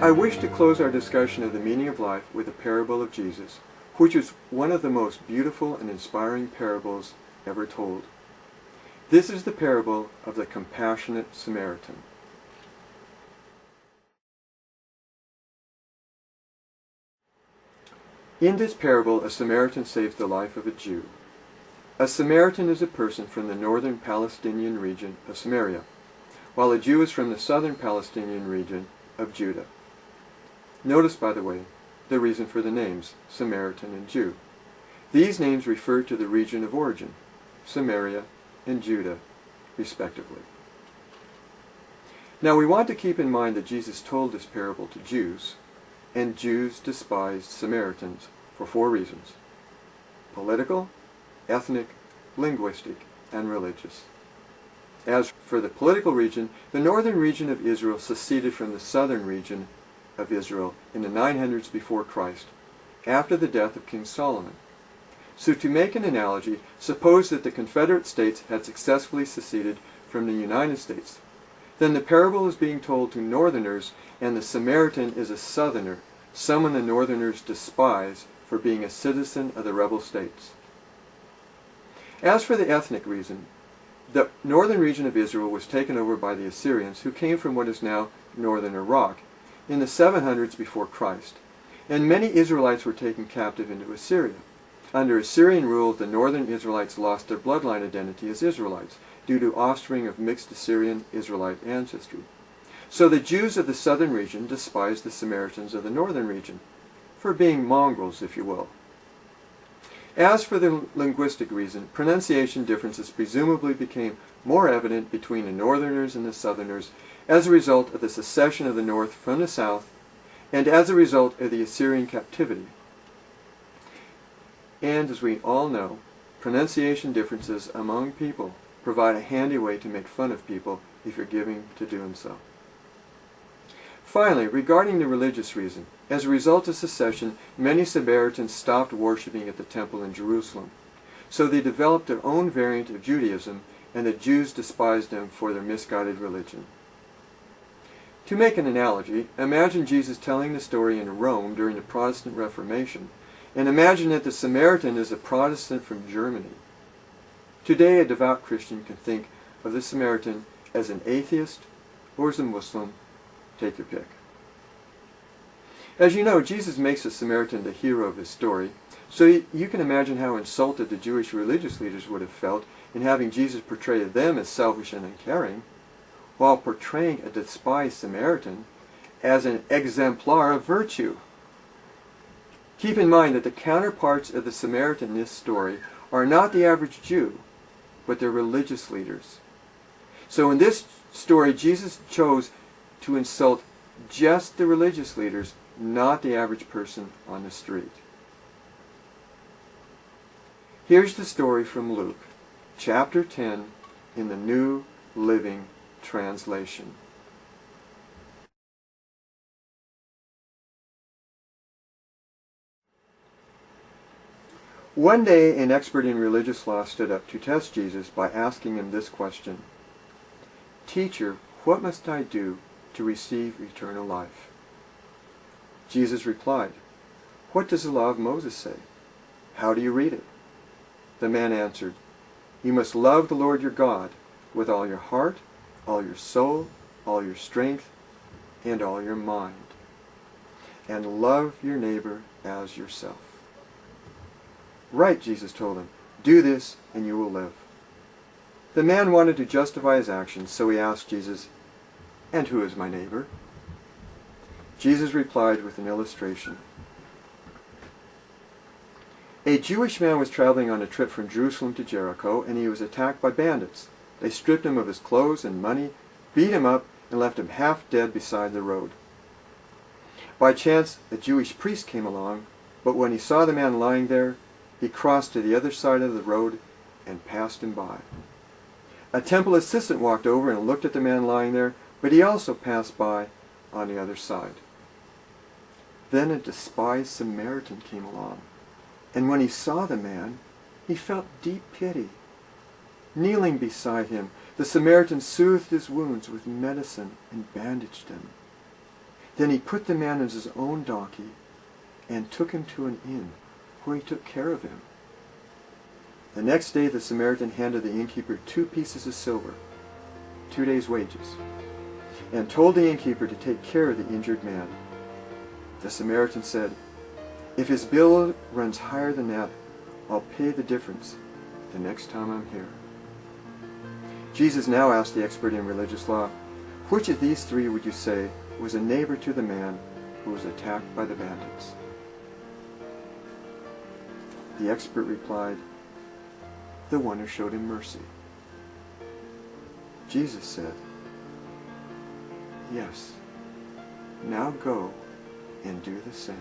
I wish to close our discussion of the meaning of life with a parable of Jesus, which is one of the most beautiful and inspiring parables ever told. This is the parable of the compassionate Samaritan. In this parable, a Samaritan saves the life of a Jew. A Samaritan is a person from the northern Palestinian region of Samaria, while a Jew is from the southern Palestinian region of Judah. Notice, by the way, the reason for the names, Samaritan and Jew. These names refer to the region of origin, Samaria and Judah, respectively. Now we want to keep in mind that Jesus told this parable to Jews, and Jews despised Samaritans for 4 reasons: political, ethnic, linguistic, and religious. As for the political region, the northern region of Israel seceded from the southern region of Israel in the 900s before Christ, after the death of King Solomon. So to make an analogy, suppose that the Confederate States had successfully seceded from the United States. Then the parable is being told to northerners, and the Samaritan is a southerner, someone the northerners despise for being a citizen of the rebel states. As for the ethnic reason, the northern region of Israel was taken over by the Assyrians, who came from what is now northern Iraq, in the 700s before Christ, and many Israelites were taken captive into Assyria. Under Assyrian rule, the northern Israelites lost their bloodline identity as Israelites, due to offspring of mixed Assyrian-Israelite ancestry. So the Jews of the southern region despised the Samaritans of the northern region, for being mongrels, if you will. As for the linguistic reason, pronunciation differences presumably became more evident between the northerners and the southerners as a result of the secession of the north from the south, and as a result of the Assyrian captivity. And as we all know, pronunciation differences among people provide a handy way to make fun of people if you're giving to doing so. Finally, regarding the religious reason, as a result of secession, many Samaritans stopped worshiping at the temple in Jerusalem. So they developed their own variant of Judaism, and the Jews despised them for their misguided religion. To make an analogy, imagine Jesus telling the story in Rome during the Protestant Reformation, and imagine that the Samaritan is a Protestant from Germany. Today, a devout Christian can think of the Samaritan as an atheist or as a Muslim. Take your pick. As you know, Jesus makes the Samaritan the hero of his story, so you can imagine how insulted the Jewish religious leaders would have felt in having Jesus portray them as selfish and uncaring, while portraying a despised Samaritan as an exemplar of virtue. Keep in mind that the counterparts of the Samaritan in this story are not the average Jew, but their religious leaders. So in this story, Jesus chose to insult just the religious leaders, not the average person on the street. Here's the story from Luke, chapter 10, in the New Living Translation. One day, an expert in religious law stood up to test Jesus by asking him this question: "Teacher, what must I do to receive eternal life?" Jesus replied, "What does the law of Moses say? How do you read it?" The man answered, "You must love the Lord your God with all your heart, all your soul, all your strength, and all your mind, and love your neighbor as yourself." "Right," Jesus told him. "Do this and you will live." The man wanted to justify his actions, so he asked Jesus, "And who is my neighbor?" Jesus replied with an illustration. A Jewish man was traveling on a trip from Jerusalem to Jericho, and he was attacked by bandits. They stripped him of his clothes and money, beat him up, and left him half dead beside the road. By chance, a Jewish priest came along, but when he saw the man lying there, he crossed to the other side of the road and passed him by. A temple assistant walked over and looked at the man lying there, but he also passed by on the other side. Then a despised Samaritan came along, and when he saw the man, he felt deep pity. Kneeling beside him, the Samaritan soothed his wounds with medicine and bandaged them. Then he put the man on his own donkey and took him to an inn, where he took care of him. The next day the Samaritan handed the innkeeper 2 pieces of silver, 2 days' wages, and told the innkeeper to take care of the injured man. The Samaritan said, "If his bill runs higher than that, I'll pay the difference the next time I'm here." Jesus now asked the expert in religious law, "Which of these 3 would you say was a neighbor to the man who was attacked by the bandits?" The expert replied, "The one who showed him mercy." Jesus said, "Yes, now go and do the same."